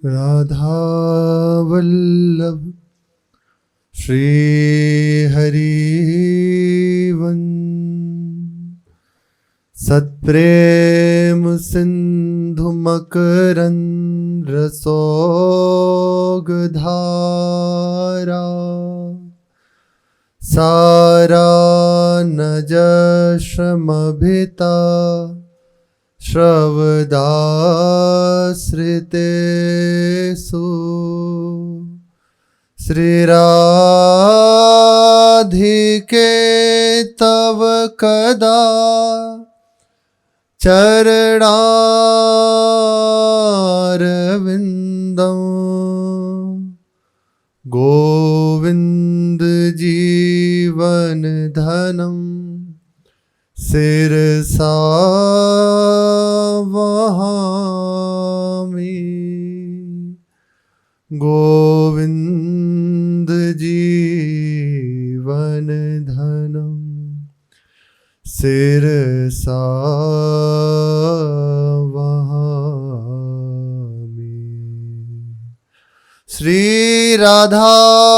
राधा वल्लभ श्री हरिवंश सत्प्रेम सिंधु मकरंद रसोगधारा सारा नज श्रमभिता श्रवदाश्रितेषु श्रीराधिके तव कदा चरणारविन्दं गोविन्द जीवन धनं शिरसा वहामि गोविन्द जीवन धनं शिरसा वहामि। श्री राधा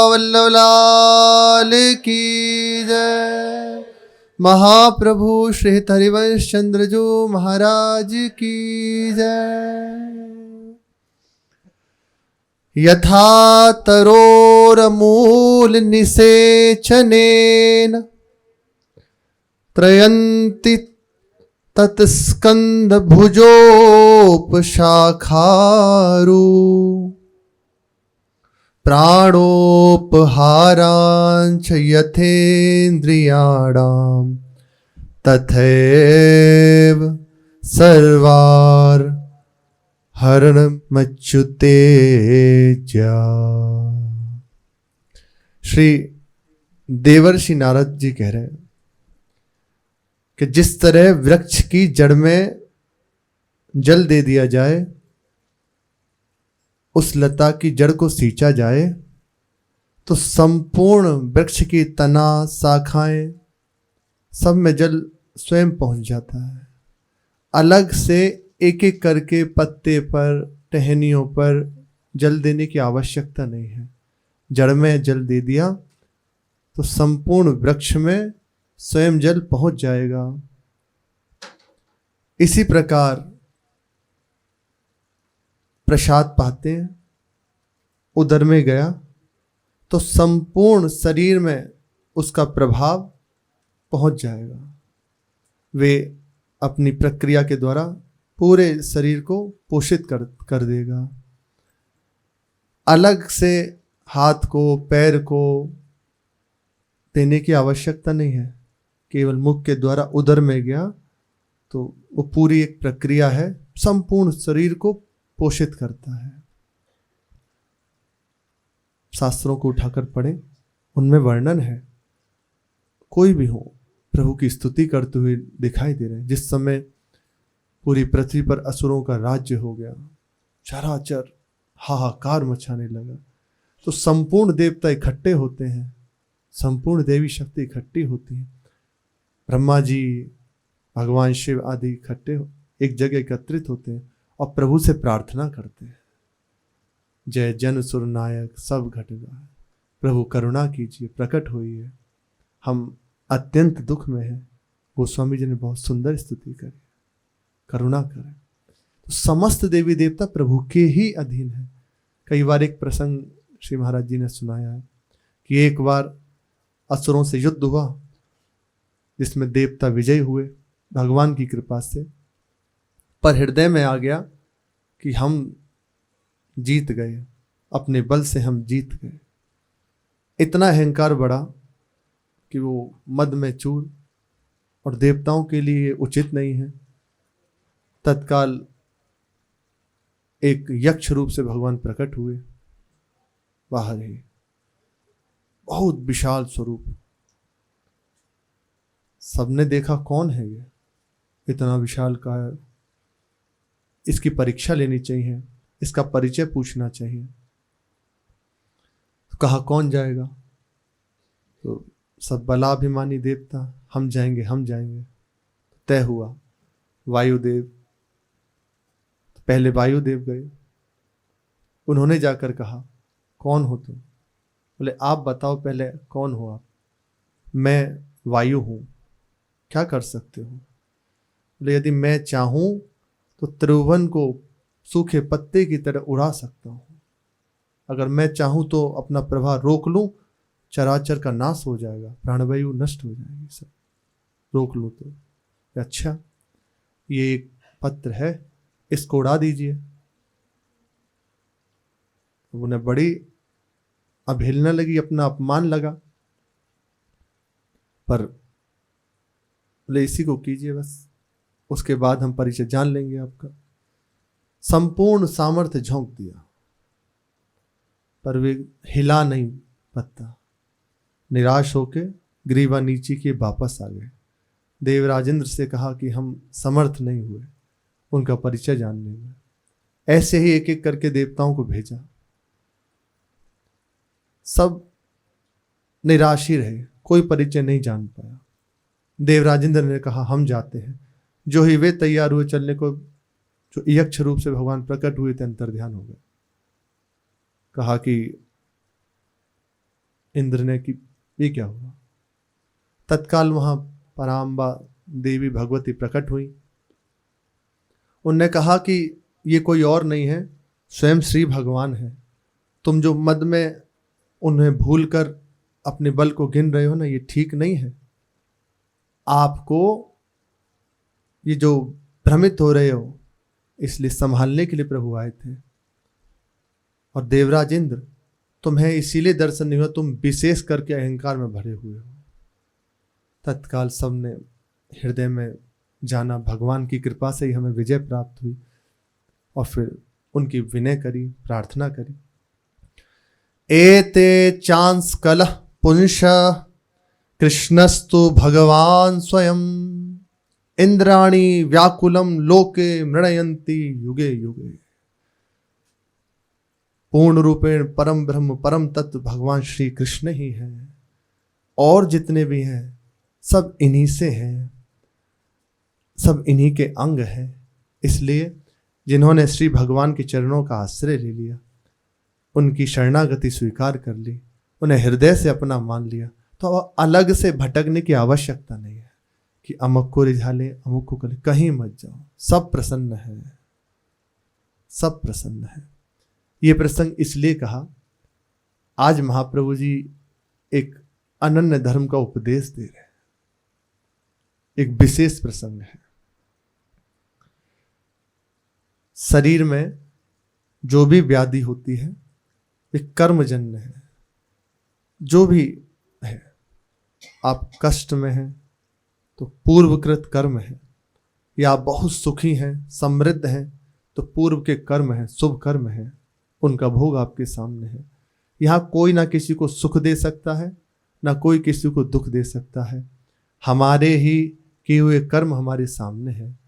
वल्लभ लाल की जय। महाप्रभु श्री हरिवंश चंद्रजू महाराज की जय। यथा तरोरमूल निसेचनेन त्रयन्ति तत्स्कंद भुजोपशाखारु प्राणोपहारांच यथेन्द्रियाणां तथैव सर्वार हरणमच्युते जा। श्री देवर्षि नारद जी कह रहे हैं कि जिस तरह वृक्ष की जड़ में जल दे दिया जाए, उस लता की जड़ को सींचा जाए तो संपूर्ण वृक्ष की तना शाखाएं सब में जल स्वयं पहुंच जाता है। अलग से एक एक करके पत्ते पर टहनियों पर जल देने की आवश्यकता नहीं है। जड़ में जल दे दिया तो संपूर्ण वृक्ष में स्वयं जल पहुंच जाएगा। इसी प्रकार प्रसाद पाते हैं, उदर में गया तो संपूर्ण शरीर में उसका प्रभाव पहुंच जाएगा। वे अपनी प्रक्रिया के द्वारा पूरे शरीर को पोषित कर देगा। अलग से हाथ को पैर को देने की आवश्यकता नहीं है। केवल मुख के द्वारा उदर में गया तो वो पूरी एक प्रक्रिया है, संपूर्ण शरीर को पोषित करता है। शास्त्रों को उठाकर पढ़ें, उनमें वर्णन है। कोई भी हो प्रभु की स्तुति करते हुए दिखाई दे रहे हैं। जिस समय पूरी पृथ्वी पर असुरों का राज्य हो गया, चराचर हाहाकार मचाने लगा, तो संपूर्ण देवता इकट्ठे होते हैं, संपूर्ण देवी शक्ति इकट्ठी होती है। ब्रह्मा जी, भगवान शिव आदि इकट्ठे एक जगह एकत्रित होते हैं और प्रभु से प्रार्थना करते हैं, जय जन सुर नायक सब घट जाए, प्रभु करुणा कीजिए, प्रकट होइए, हम अत्यंत दुख में हैं। गोस्वामी जी ने बहुत सुंदर स्तुति करी, करुणा करें। तो समस्त देवी देवता प्रभु के ही अधीन है। कई बार एक प्रसंग श्री महाराज जी ने सुनाया है कि एक बार असुरों से युद्ध हुआ, जिसमें देवता विजयी हुए भगवान की कृपा से, पर हृदय में आ गया कि हम जीत गए, अपने बल से हम जीत गए। इतना अहंकार बढ़ा कि वो मद में चूर, और देवताओं के लिए उचित नहीं है। तत्काल एक यक्ष रूप से भगवान प्रकट हुए बाहर ही, बहुत विशाल स्वरूप। सबने देखा कौन है ये, इतना विशाल का है, इसकी परीक्षा लेनी चाहिए, इसका परिचय पूछना चाहिए। तो कहा कौन जाएगा? तो सब बलाभिमानी देवता, हम जाएंगे हम जाएंगे। तय हुआ वायुदेव, पहले वायुदेव गए, उन्होंने जाकर कहा, कौन हो तुम? बोले, आप बताओ पहले कौन हो आप? मैं वायु हूँ, क्या कर सकते हो? बोले, यदि मैं चाहूं तो त्रिभुवन को सूखे पत्ते की तरह उड़ा सकता हूं। अगर मैं चाहूं तो अपना प्रभाव रोक लूं, चराचर का नाश हो जाएगा, प्राणवायु नष्ट हो जाएगी, सब रोक लूं तो। अच्छा, ये एक पत्र है, इसको उड़ा दीजिए। उन्हें बड़ी अवहेलना लगी, अपना अपमान लगा, पर बोले इसी को कीजिए बस, उसके बाद हम परिचय जान लेंगे आपका। संपूर्ण सामर्थ्य झोंक दिया, पर वे हिला नहीं पत्ता। निराश होके ग्रीवा नीचे के वापस आ गए। देवराजेंद्र से कहा कि हम समर्थ नहीं हुए उनका परिचय जानने में। ऐसे ही एक एक करके देवताओं को भेजा, सब निराश ही रहे, कोई परिचय नहीं जान पाया। देवराजेंद्र ने कहा, हम जाते हैं। जो ही वे तैयार हुए चलने को, जो यक्ष रूप से भगवान प्रकट हुए थे, अंतर्ध्यान हो गए। कहा कि इंद्र ने कि ये क्या हुआ? तत्काल वहां पराम्बा देवी भगवती प्रकट हुई। उनने कहा कि ये कोई और नहीं है, स्वयं श्री भगवान है। तुम जो मद में उन्हें भूलकर अपने बल को गिन रहे हो ना, ये ठीक नहीं है। आपको ये जो भ्रमित हो रहे हो, इसलिए संभालने के लिए प्रभु आए थे। और देवराजेंद्र, तुम्हें इसीलिए दर्शन नहीं हुआ, तुम विशेष करके अहंकार में भरे हुए हो। तत्काल सबने हृदय में जाना, भगवान की कृपा से ही हमें विजय प्राप्त हुई। और फिर उनकी विनय करी, प्रार्थना करी। एते चांस कलह पुंस कृष्णस्तु भगवान स्वयं इंद्राणी व्याकुलम लोके मृणयंती युगे युगे। पूर्ण रूपेण परम ब्रह्म परम तत्व भगवान श्री कृष्ण ही हैं, और जितने भी हैं सब इन्हीं से हैं, सब इन्हीं के अंग हैं। इसलिए जिन्होंने श्री भगवान के चरणों का आश्रय ले लिया, उनकी शरणागति स्वीकार कर ली, उन्हें हृदय से अपना मान लिया, तो अलग से भटकने की आवश्यकता नहीं है कि अमुक को रिझा ले, अमुक को कर ले। कहीं मत जाओ, सब प्रसन्न है, सब प्रसन्न है। ये प्रसंग इसलिए कहा, आज महाप्रभु जी एक अनन्य धर्म का उपदेश दे रहे हैं, एक विशेष प्रसंग है। शरीर में जो भी व्याधि होती है, एक कर्मजन्य है। जो भी है, आप कष्ट में हैं तो पूर्वकृत कर्म है, या आप बहुत सुखी हैं, समृद्ध हैं, तो पूर्व के कर्म है, शुभ कर्म है, उनका भोग आपके सामने है। यहाँ कोई ना किसी को सुख दे सकता है, ना कोई किसी को दुख दे सकता है। हमारे ही किए हुए कर्म हमारे सामने हैं,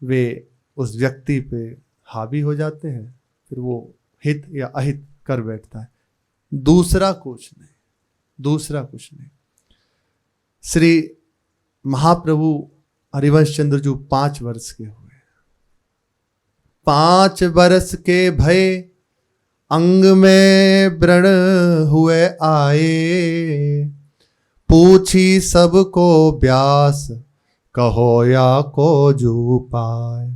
वे उस व्यक्ति पे हावी हो जाते हैं, फिर वो हित या अहित कर बैठता है। दूसरा कुछ नहीं, दूसरा कुछ नहीं। श्री महाप्रभु हरिवंश चंद्र जो 5 वर्ष के हुए, 5 वर्ष के भय अंग में व्रण हुए आए, पूछी सबको व्यास कहो या को जो पाए।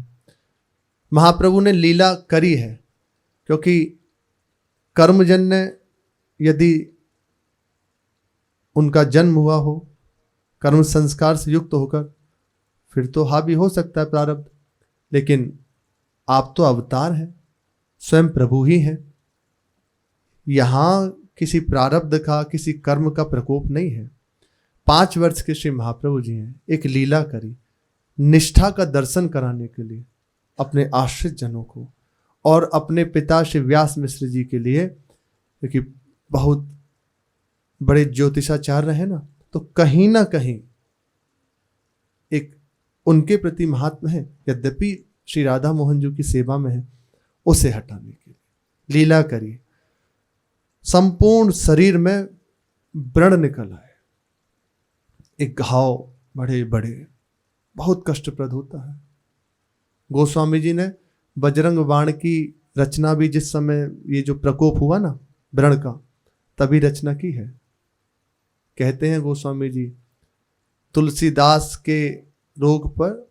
महाप्रभु ने लीला करी है, क्योंकि कर्मजन्य यदि उनका जन्म हुआ हो, कर्म संस्कार से युक्त होकर, फिर तो हावी हो सकता है प्रारब्ध। लेकिन आप तो अवतार हैं, स्वयं प्रभु ही हैं। यहां किसी प्रारब्ध का, किसी कर्म का प्रकोप नहीं है। 5 वर्ष के श्री महाप्रभु जी हैं, एक लीला करी निष्ठा का दर्शन कराने के लिए अपने आश्रित जनों को, और अपने पिता श्री व्यास मिश्र जी के लिए, क्योंकि बहुत बड़े ज्योतिषाचार्य हैं ना, तो कहीं ना कहीं एक उनके प्रति महात्मा है, यद्यपि श्री राधा मोहन जी की सेवा में है, उसे हटाने के लिए लीला करी। संपूर्ण शरीर में व्रण निकल आए, एक घाव बड़े बड़े, बहुत कष्टप्रद होता है। गोस्वामी जी ने बजरंग बाण की रचना भी जिस समय ये जो प्रकोप हुआ ना व्रण का, तभी रचना की है। कहते हैं गोस्वामी जी, तुलसीदास के रोग पर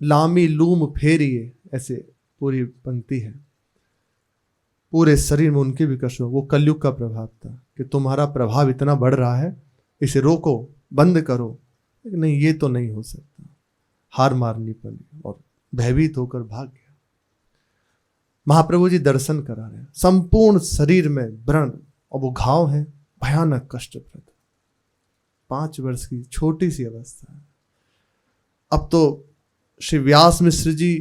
लामी लूम फेरिए, ऐसे पूरी पंक्ति है। पूरे शरीर में उनके भी कष्ट, वो कलयुग का प्रभाव था कि तुम्हारा प्रभाव इतना बढ़ रहा है, इसे रोको, बंद करो। नहीं, ये तो नहीं हो सकता। हार मारनी पड़ी और भयभीत होकर भाग गया। महाप्रभु जी दर्शन करा रहे हैं, संपूर्ण शरीर में व्रण और वो घाव है, भयानक कष्टप्रद। 5 वर्ष की छोटी सी अवस्था है। अब तो श्री व्यास मिश्र जी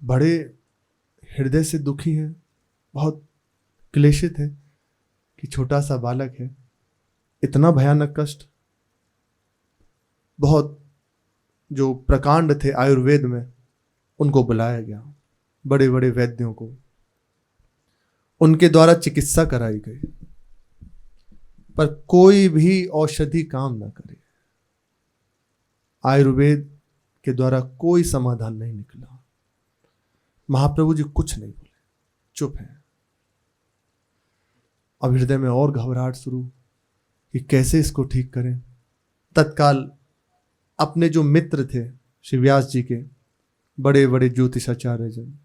बड़े हृदय से दुखी हैं, बहुत क्लेशित है कि छोटा सा बालक है, इतना भयानक कष्ट। बहुत जो प्रकांड थे आयुर्वेद में, उनको बुलाया गया, बड़े बड़े वैद्यों को, उनके द्वारा चिकित्सा कराई गई, पर कोई भी औषधि काम ना करे। आयुर्वेद के द्वारा कोई समाधान नहीं निकला। महाप्रभु जी कुछ नहीं बोले, चुप है। अब हृदय में और घबराहट शुरू कि कैसे इसको ठीक करें। तत्काल अपने जो मित्र थे श्री व्यास जी के, बड़े बड़े ज्योतिषाचार्य जन,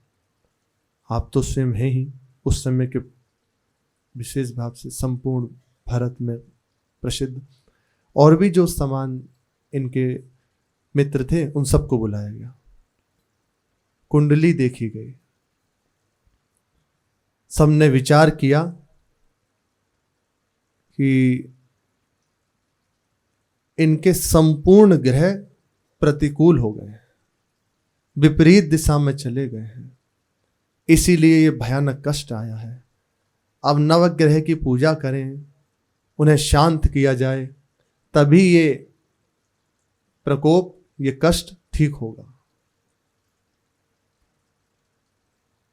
आप तो स्वयं हैं ही उस समय के विशेष भाव से संपूर्ण भारत में प्रसिद्ध, और भी जो समान इनके मित्र थे उन सबको बुलाया गया। कुंडली देखी गई, सबने विचार किया कि इनके संपूर्ण ग्रह प्रतिकूल हो गए हैं, विपरीत दिशा में चले गए हैं, इसीलिए ये भयानक कष्ट आया है। अब नवग्रह की पूजा करें, उन्हें शांत किया जाए, तभी ये प्रकोप, ये कष्ट ठीक होगा।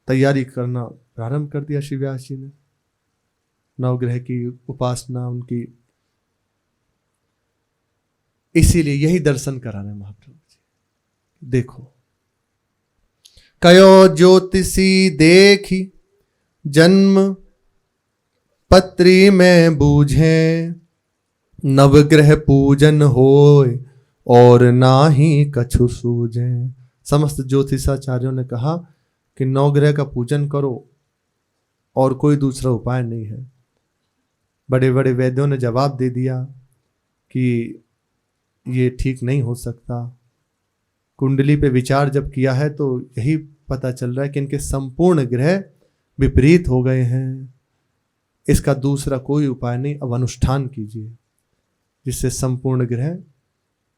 तैयारी करना प्रारंभ कर दिया श्री व्यास जी ने, नवग्रह की उपासना उनकी। इसीलिए यही दर्शन करा रहे महाप्रभु जी। देखो, कयो ज्योतिषी देखी जन्म पत्री में बूझे, नवग्रह पूजन होय और ना ही कछु सूझे। समस्त ज्योतिषाचार्यों ने कहा कि नवग्रह का पूजन करो और कोई दूसरा उपाय नहीं है। बड़े बड़े वैद्यों ने जवाब दे दिया कि ये ठीक नहीं हो सकता। कुंडली पे विचार जब किया है तो यही पता चल रहा है कि इनके संपूर्ण ग्रह विपरीत हो गए हैं। इसका दूसरा कोई उपाय नहीं, अब अनुष्ठान कीजिए जिससे संपूर्ण ग्रह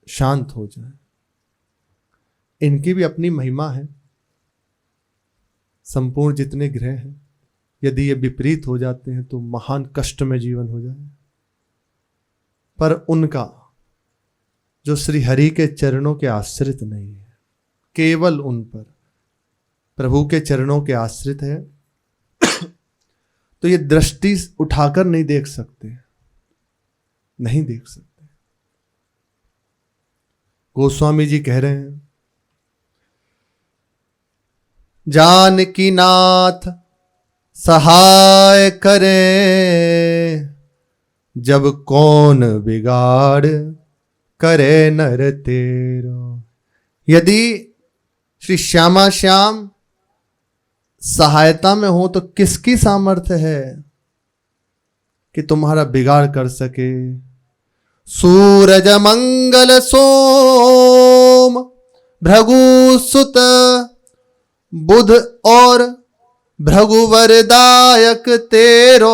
शांत हो जाए। इनकी भी अपनी महिमा है। संपूर्ण जितने ग्रह हैं, यदि ये विपरीत हो जाते हैं तो महान कष्ट में जीवन हो जाए। पर उनका जो श्री हरि के चरणों के आश्रित नहीं है, केवल उन पर प्रभु के चरणों के आश्रित है, तो ये दृष्टि उठाकर नहीं देख सकते, नहीं देख सकते। गोस्वामी जी कह रहे हैं, जानकी नाथ सहाय करे, जब कौन बिगाड़ करे नर तेरो। यदि श्री श्यामा श्याम सहायता में हो तो किसकी सामर्थ्य है कि तुम्हारा बिगाड़ कर सके। सूरज मंगल सोम भृगु सुत बुध और भृगुवरदायक तेरो,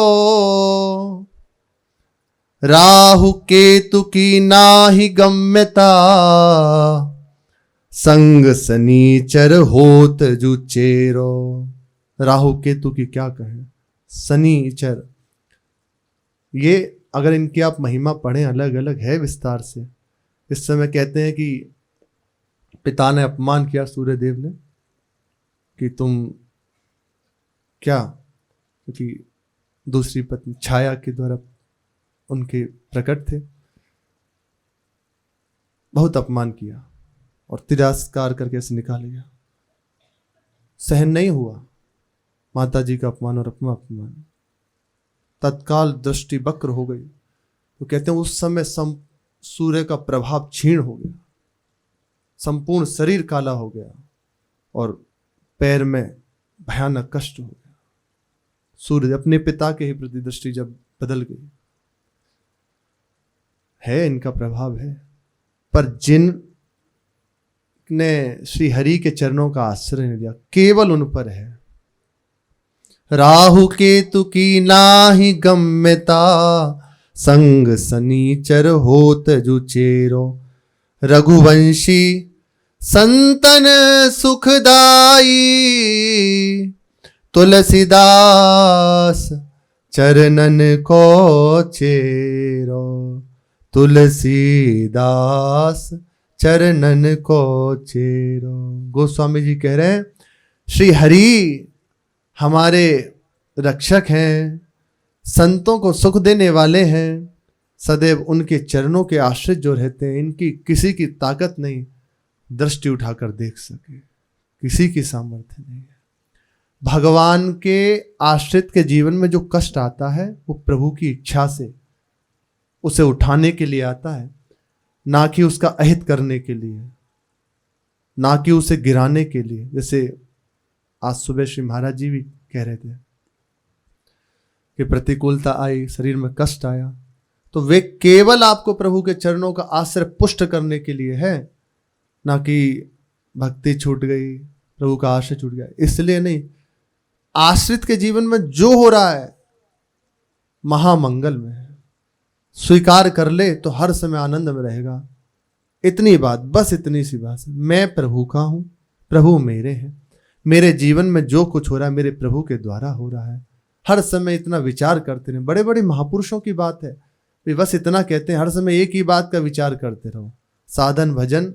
राहु केतु की नाही गम्यता, संग शनीचर होत जुचेरो। राहु केतु की क्या कहें, शनीचर, ये अगर इनकी आप महिमा पढ़ें अलग अलग है विस्तार से। इस समय कहते हैं कि पिता ने अपमान किया सूर्यदेव ने कि तुम क्या, क्योंकि दूसरी पत्नी छाया के द्वारा उनके प्रकट थे, बहुत अपमान किया और तिरस्कार करके ऐसे निकाल लिया। सहन नहीं हुआ, माता जी का अपमान और अपना अपमान, तत्काल दृष्टि वक्र हो गई। तो कहते हैं उस समय सूर्य का प्रभाव क्षीण हो गया, संपूर्ण शरीर काला हो गया और पैर में भयानक कष्ट हो गया। सूर्य अपने पिता के ही प्रति दृष्टि जब बदल गई, है इनका प्रभाव है, पर जिन ने श्री हरि के चरणों का आश्रय नहीं लिया केवल उन पर है। राहु केतु की नाही गम्यता, संग सनीचर होत जुचेरो। रघुवंशी संतन सुखदाई, तुलसीदास चरणन को चेरो। तुलसीदास चरणन को चेरो। गोस्वामी जी कह रहे हैं श्री हरि हमारे रक्षक हैं, संतों को सुख देने वाले हैं, सदैव उनके चरणों के आश्रित जो रहते हैं, इनकी किसी की ताकत नहीं दृष्टि उठाकर देख सके, किसी की सामर्थ्य नहीं है। भगवान के आश्रित के जीवन में जो कष्ट आता है वो प्रभु की इच्छा से उसे उठाने के लिए आता है, ना कि उसका अहित करने के लिए, ना कि उसे गिराने के लिए। जैसे आज सुबह श्री महाराज जी भी कह रहे थे कि प्रतिकूलता आई, शरीर में कष्ट आया, तो वे केवल आपको प्रभु के चरणों का आश्रय पुष्ट करने के लिए है, ना कि भक्ति छूट गई, प्रभु का आश्रय छूट गया, इसलिए नहीं। आश्रित के जीवन में जो हो रहा है महामंगल में है, स्वीकार कर ले तो हर समय आनंद में रहेगा। इतनी बात, बस इतनी सी बात है, मैं प्रभु का हूं, प्रभु मेरे हैं, मेरे जीवन में जो कुछ हो रहा है मेरे प्रभु के द्वारा हो रहा है। हर समय इतना विचार करते रहे। बड़े बड़े महापुरुषों की बात है, वे बस इतना कहते हैं, हर समय एक ही बात का विचार करते रहो, साधन भजन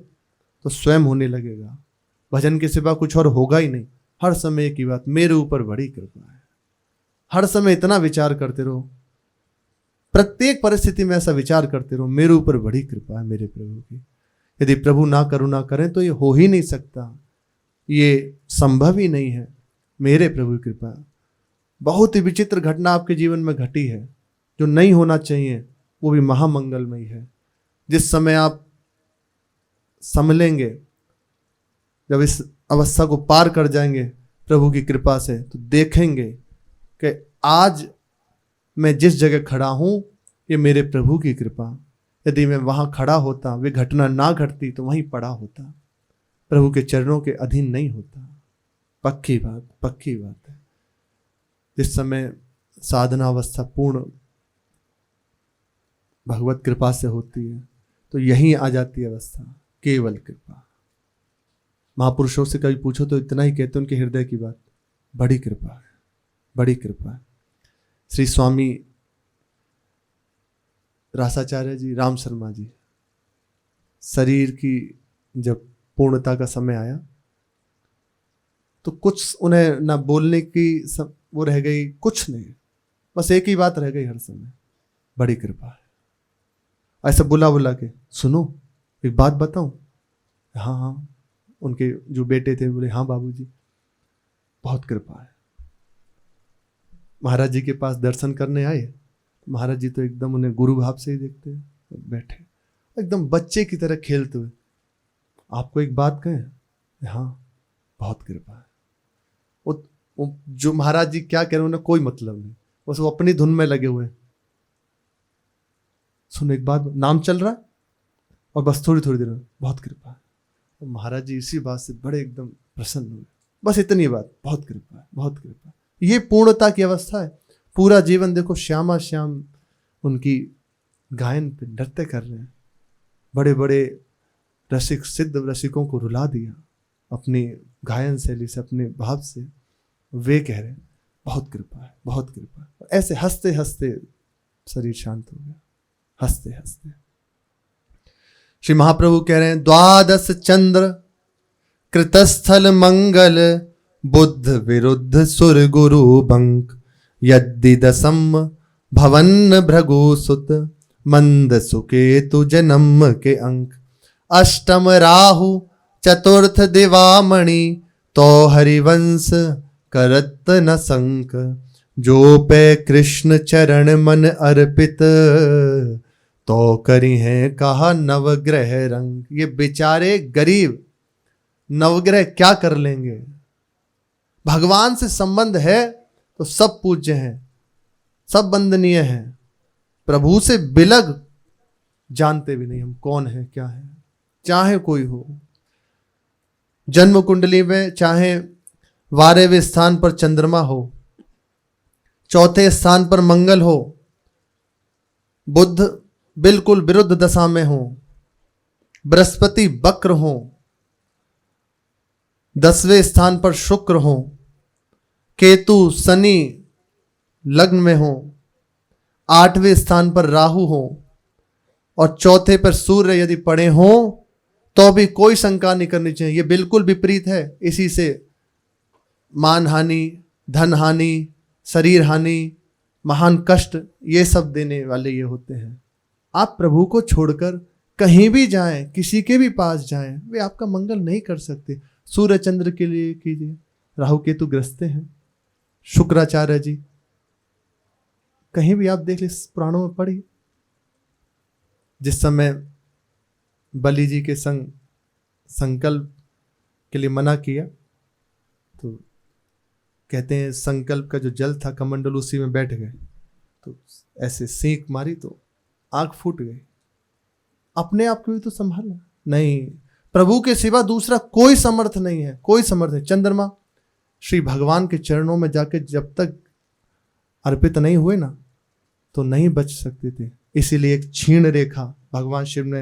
तो स्वयं होने लगेगा, भजन के सिवा कुछ और होगा ही नहीं। हर समय एक ही बात, मेरे ऊपर बड़ी कृपा है। हर समय इतना विचार करते रहो, प्रत्येक परिस्थिति में ऐसा विचार करते रहो, मेरे ऊपर बड़ी कृपा है मेरे प्रभु की। यदि प्रभु ना करुणा करें तो ये हो ही नहीं सकता, ये संभव ही नहीं है। मेरे प्रभु की कृपा। बहुत ही विचित्र घटना आपके जीवन में घटी है, जो नहीं होना चाहिए, वो भी महामंगलमयी है। जिस समय आप संभलेंगे, जब इस अवस्था को पार कर जाएंगे प्रभु की कृपा से, तो देखेंगे कि आज मैं जिस जगह खड़ा हूं ये मेरे प्रभु की कृपा। यदि मैं वहां खड़ा होता, वे घटना ना घटती, तो वहीं पड़ा होता, प्रभु के चरणों के अधीन नहीं होता। पक्की बात, पक्की बात है। जिस समय साधना अवस्था पूर्ण भगवत कृपा से होती है, तो यहीं आ जाती है अवस्था, केवल कृपा। महापुरुषों से कभी पूछो तो इतना ही कहते, उनके हृदय की बात, बड़ी कृपा है, बड़ी कृपा है। श्री स्वामी रासाचार्य जी, राम शर्मा जी, शरीर की जब पूर्णता का समय आया तो कुछ उन्हें ना बोलने की वो रह गई, कुछ नहीं, बस एक ही बात रह गई हर समय, बड़ी कृपा है। ऐसा बुला बुला के, सुनो एक बात बताऊं? हाँ हाँ, उनके जो बेटे थे बोले, हाँ बाबूजी, बहुत कृपा है। महाराज जी के पास दर्शन करने आए, महाराज जी तो एकदम उन्हें गुरु भाव से ही देखते हैं, बैठे एकदम बच्चे की तरह खेलते हुए, आपको एक बात कहें? हाँ, बहुत कृपा है। वो जो महाराज जी क्या कह रहे हैं उन्हें कोई मतलब नहीं, बस वो अपनी धुन में लगे हुए। सुनो एक बात, नाम चल रहा है और बस थोड़ी थोड़ी देर में बहुत कृपा है। और महाराज जी इसी बात से बड़े एकदम प्रसन्न हुए, बस इतनी बात, बहुत कृपा है, बहुत कृपा है। ये पूर्णता की अवस्था है। पूरा जीवन देखो श्यामा श्याम उनकी गायन पे नृत्य कर रहे हैं, बड़े बड़े रसिक सिद्ध रसिकों को रुला दिया अपनी गायन शैली से, अपने भाव से। वे कह रहे हैं बहुत कृपा है, बहुत कृपा है। ऐसे हंसते हंसते शरीर शांत हो गया, हंसते हंसते। श्री महाप्रभु कह रहे हैं, द्वादश चंद्र कृतस्थल मंगल, बुद्ध विरुद्ध सुर गुरु बंक, यदि दसम भवन भृगु सुत, मंद सुकेतु जन्म के अंक, अष्टम राहु चतुर्थ दिवामणि, तो हरिवंश करत न संक, जो पे कृष्ण चरण मन अर्पित, तो करी है कहा नवग्रह रंग। ये बेचारे गरीब नवग्रह क्या कर लेंगे? भगवान से संबंध है तो सब पूज्य हैं, सब वंदनीय हैं। प्रभु से बिलग जानते भी नहीं हम कौन है क्या है। चाहे कोई हो, जन्म कुंडली में चाहे 12वें स्थान पर चंद्रमा हो, चौथे स्थान पर मंगल हो, बुध बिल्कुल विरुद्ध दशा में हो, बृहस्पति वक्र हो, 10वें स्थान पर शुक्र हो, केतु शनि लग्न में हो, 8वें स्थान पर राहु हो और चौथे पर सूर्य यदि पड़े हो, तो भी कोई शंका नहीं करनी चाहिए। ये बिल्कुल विपरीत है। इसी से मान हानि, धन हानि, शरीर हानि, महान कष्ट ये सब देने वाले ये होते हैं। आप प्रभु को छोड़कर कहीं भी जाएं, किसी के भी पास जाएं, वे आपका मंगल नहीं कर सकते। सूर्य चंद्र के लिए कीजिए, राहु केतु ग्रस्ते हैं। शुक्राचार्य जी कहीं भी आप देख लीजिए, पुराणों में पढ़ी, जिस समय बलि जी के संग संकल्प के लिए मना किया तो कहते हैं संकल्प का जो जल था कमंडल उसी में बैठ गए, तो ऐसे सीख मारी तो आंख फूट गई। अपने आप को भी तो संभालना नहीं, प्रभु के सिवा दूसरा कोई समर्थ नहीं है, कोई समर्थ नहीं। चंद्रमा श्री भगवान के चरणों में जाके जब तक अर्पित नहीं हुए ना तो नहीं बच सकते थे। इसीलिए एक क्षीण रेखा भगवान शिव ने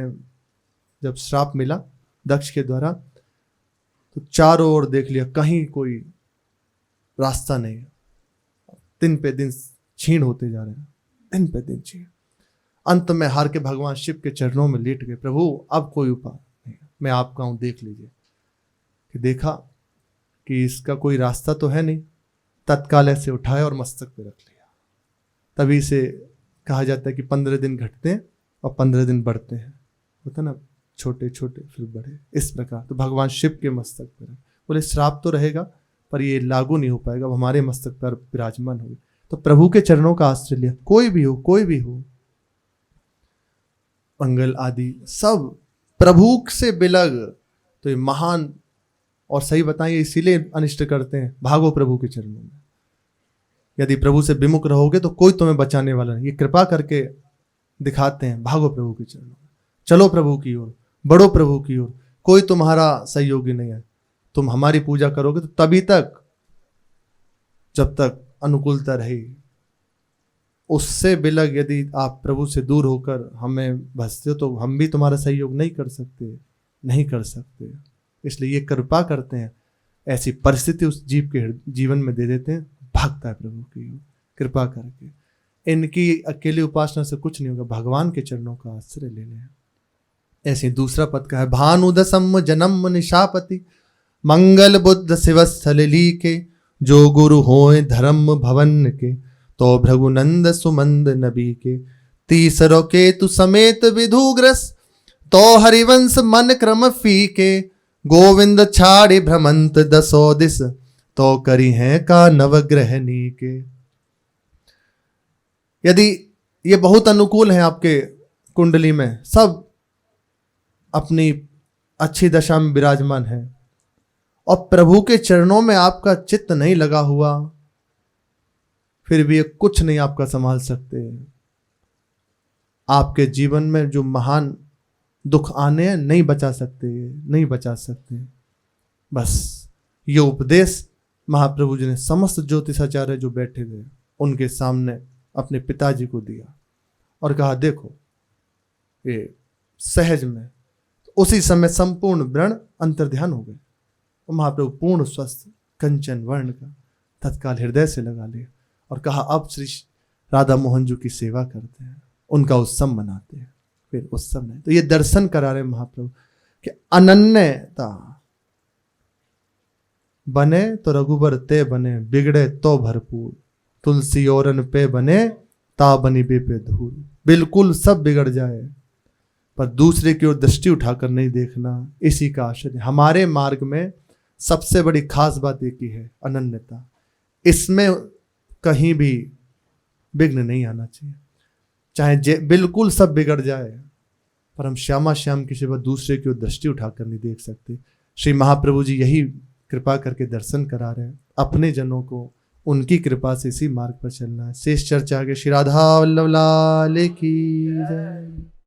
जब श्राप मिला दक्ष के द्वारा तो चारों ओर देख लिया, कहीं कोई रास्ता नहीं। दिन पे दिन क्षीण होते जा रहे हैं, दिन पे दिन क्षीण। अंत में हार के भगवान शिव के चरणों में लेट गए, प्रभु अब कोई उपाय नहीं, मैं आपका हूं, देख लीजिए। कि देखा कि इसका कोई रास्ता तो है नहीं, तत्काल ऐसे उठाया और मस्तक पे रख लिया। तभी से कहा जाता है कि 15 दिन घटते हैं और 15 दिन बढ़ते हैं, होता ना, छोटे छोटे फिर बड़े, इस प्रकार। तो भगवान शिव के मस्तक पर बोले श्राप तो रहेगा पर ये लागू नहीं हो पाएगा, अब हमारे मस्तक पर विराजमान हो। तो प्रभु के चरणों का आश्रय लिया, कोई भी हो, कोई भी हो, मंगल आदि सब प्रभु से बिलग। तो ये महान, और सही बताएं इसीलिए अनिष्ट करते हैं, भागो प्रभु के चरणों में। यदि प्रभु से विमुख रहोगे तो कोई तुम्हें बचाने वाला नहीं। ये कृपा करके दिखाते हैं, भागो प्रभु के चरणों में, चलो प्रभु की ओर, बढ़ो प्रभु की ओर, कोई तुम्हारा सहयोगी नहीं है। तुम हमारी पूजा करोगे तो तभी तक जब तक अनुकूलता रही। उससे बिलग यदि आप प्रभु से दूर होकर हमें भजते हो तो हम भी तुम्हारा सहयोग नहीं कर सकते, नहीं कर सकते। इसलिए ये कृपा करते हैं, ऐसी परिस्थिति उस जीव के जीवन में दे देते हैं, भागता है प्रभु की ओर कृपा करके। इनकी अकेली उपासना से कुछ नहीं होगा, भगवान के चरणों का आश्रय ले लें। ऐसे दूसरा पद का है, भानुदसम जन्म निशापति, मंगल बुद्ध शिवस्थल लीके, जो गुरु होए धर्म भवन के, तो भृगुनंद सुमंद नबी के, तीसरो केतु समेत विधुग्रस, तो हरिवंश मन क्रम फीके, गोविंद छाड़े भ्रमंत दसो दिस, तो करी है का नवग्रह नीके। यदि ये बहुत अनुकूल है आपके कुंडली में, सब अपनी अच्छी दशा में विराजमान है, और प्रभु के चरणों में आपका चित्त नहीं लगा हुआ, फिर भी ये कुछ नहीं आपका संभाल सकते। आपके जीवन में जो महान दुख आने हैं नहीं बचा सकते, नहीं बचा सकते। बस ये उपदेश महाप्रभु जी ने समस्त ज्योतिषाचार्य जो बैठे थे उनके सामने अपने पिताजी को दिया और कहा देखो ये सहज में। उसी समय संपूर्ण व्रण अंतर्ध्यान हो गए, महाप्रभु पूर्ण स्वस्थ कंचन वर्ण का तत्काल हृदय से लगा लिया और कहा अब श्री राधा मोहन जी की सेवा करते हैं, उनका उत्सव मनाते हैं। फिर उत्सव नहीं, तो ये दर्शन करा रहे महाप्रभु कि अनन्यता बने तो रघुबर ते बने, बिगड़े तो भरपूर, तुलसी औरन पे बने ता बनी बेपे धूल। बिल्कुल सब बिगड़ जाए पर दूसरे की ओर दृष्टि उठाकर नहीं देखना, इसी का आश्रय। हमारे मार्ग में सबसे बड़ी खास बात एक ही है, अनन्यता। इसमें कहीं भी विघ्न नहीं आना चाहिए। चाहे बिल्कुल सब बिगड़ जाए, पर हम श्यामा श्याम के सिवा दूसरे की ओर दृष्टि उठाकर नहीं देख सकते। श्री महाप्रभु जी यही कृपा करके दर्शन करा रहे हैं अपने जनों को, उनकी कृपा से इसी मार्ग पर चलना है। शेष चर्चा आगे। श्री राधा वल्लभ लाल की जय।